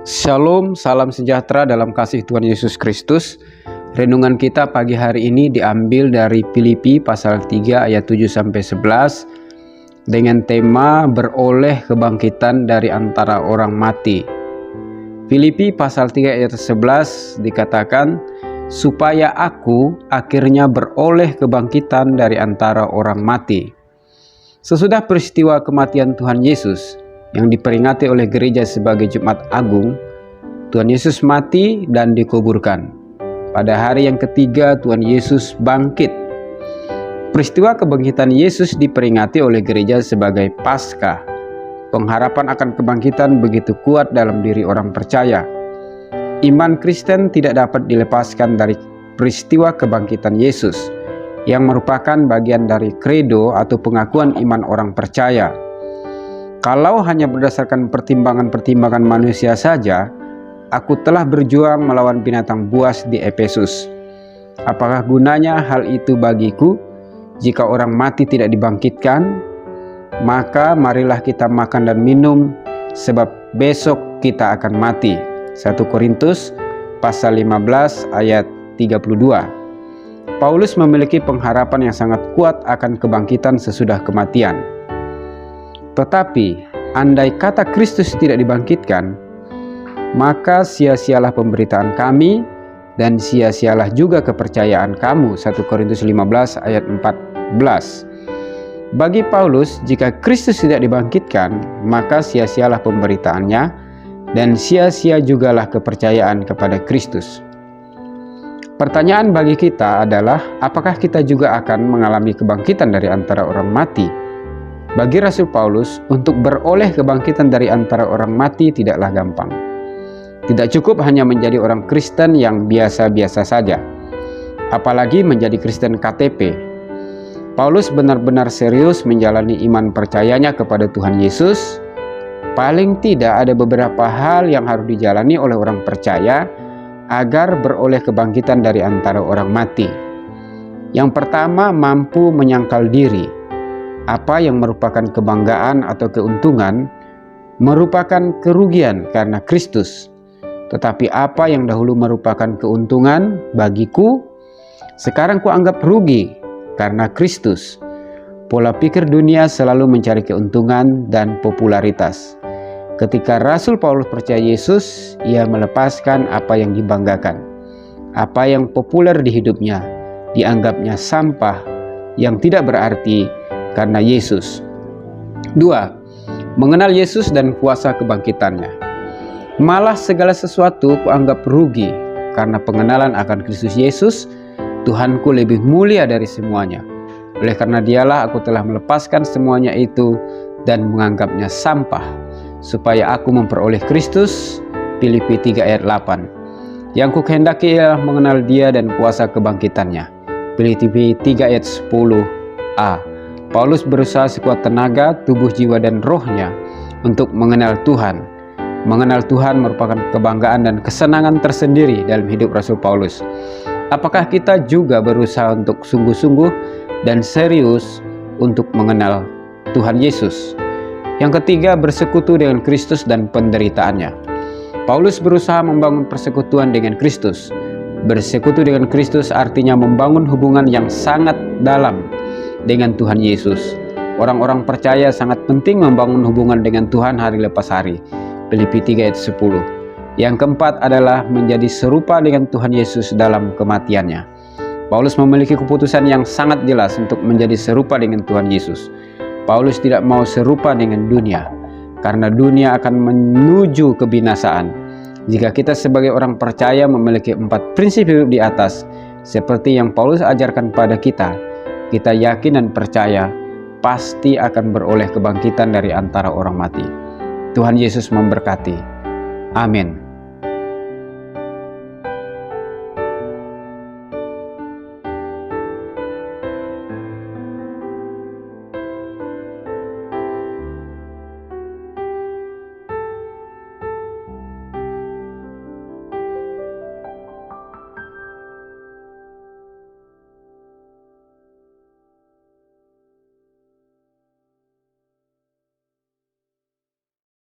Shalom, salam sejahtera dalam kasih Tuhan Yesus Kristus. Renungan kita pagi hari ini diambil dari Filipi pasal 3 ayat 7-11 dengan tema beroleh kebangkitan dari antara orang mati. Filipi pasal 3 ayat 11 dikatakan, supaya aku akhirnya beroleh kebangkitan dari antara orang mati. Sesudah peristiwa kematian Tuhan Yesus yang diperingati oleh gereja sebagai Jumat Agung, Tuhan Yesus mati dan dikuburkan. Pada hari yang ketiga Tuhan Yesus bangkit. Peristiwa kebangkitan Yesus diperingati oleh gereja sebagai Paskah. Pengharapan akan kebangkitan begitu kuat dalam diri orang percaya. Iman Kristen tidak dapat dilepaskan dari peristiwa kebangkitan Yesus, yang merupakan bagian dari kredo atau pengakuan iman orang percaya. Kalau hanya berdasarkan pertimbangan-pertimbangan manusia saja, aku telah berjuang melawan binatang buas di Efesus. Apakah gunanya hal itu bagiku jika orang mati tidak dibangkitkan? Maka marilah kita makan dan minum, sebab besok kita akan mati. 1 Korintus pasal 15 ayat 32. Paulus memiliki pengharapan yang sangat kuat akan kebangkitan sesudah kematian. Tetapi, andai kata Kristus tidak dibangkitkan, maka sia-sialah pemberitaan kami dan sia-sialah juga kepercayaan kamu. 1 Korintus 15 ayat 14. Bagi Paulus, jika Kristus tidak dibangkitkan, maka sia-sialah pemberitaannya dan sia-sia jugalah kepercayaan kepada Kristus. Pertanyaan bagi kita adalah, apakah kita juga akan mengalami kebangkitan dari antara orang mati? Bagi Rasul Paulus, untuk beroleh kebangkitan dari antara orang mati tidaklah gampang. Tidak cukup hanya menjadi orang Kristen yang biasa-biasa saja, apalagi menjadi Kristen KTP. Paulus benar-benar serius menjalani iman percayanya kepada Tuhan Yesus. Paling tidak ada beberapa hal yang harus dijalani oleh orang percaya agar beroleh kebangkitan dari antara orang mati. Yang pertama, mampu menyangkal diri. Apa yang merupakan kebanggaan atau keuntungan merupakan kerugian karena Kristus. Tetapi apa yang dahulu merupakan keuntungan bagiku, sekarang kuanggap rugi karena Kristus. Pola pikir dunia selalu mencari keuntungan dan popularitas. Ketika Rasul Paulus percaya Yesus, ia melepaskan apa yang dibanggakan. Apa yang populer di hidupnya dianggapnya sampah yang tidak berarti karena Yesus. 2. Mengenal Yesus dan kuasa kebangkitannya. Malah segala sesuatu kuanggap rugi karena pengenalan akan Kristus Yesus, Tuhanku lebih mulia dari semuanya. Oleh karena dialah aku telah melepaskan semuanya itu dan menganggapnya sampah, supaya aku memperoleh Kristus. Filipi 3 ayat 8. Yang kukehendaki ialah mengenal dia dan kuasa kebangkitannya. Filipi 3 ayat 10a. Paulus berusaha sekuat tenaga, tubuh, jiwa, dan rohnya untuk mengenal Tuhan. Mengenal Tuhan merupakan kebanggaan dan kesenangan tersendiri dalam hidup Rasul Paulus. Apakah kita juga berusaha untuk sungguh-sungguh dan serius untuk mengenal Tuhan Yesus? Yang ketiga, bersekutu dengan Kristus dan penderitaannya. Paulus berusaha membangun persekutuan dengan Kristus. Bersekutu dengan Kristus artinya membangun hubungan yang sangat dalam dengan Tuhan Yesus. Orang-orang percaya sangat penting membangun hubungan dengan Tuhan hari lepas hari. Filipi 3 ayat 10. Yang keempat adalah menjadi serupa dengan Tuhan Yesus dalam kematiannya. Paulus memiliki keputusan yang sangat jelas untuk menjadi serupa dengan Tuhan Yesus. Paulus tidak mau serupa dengan dunia, karena dunia akan menuju kebinasaan. Jika kita sebagai orang percaya memiliki 4 prinsip hidup di atas, seperti yang Paulus ajarkan pada kita yakin dan percaya pasti akan beroleh kebangkitan dari antara orang mati. Tuhan Yesus memberkati. Amin.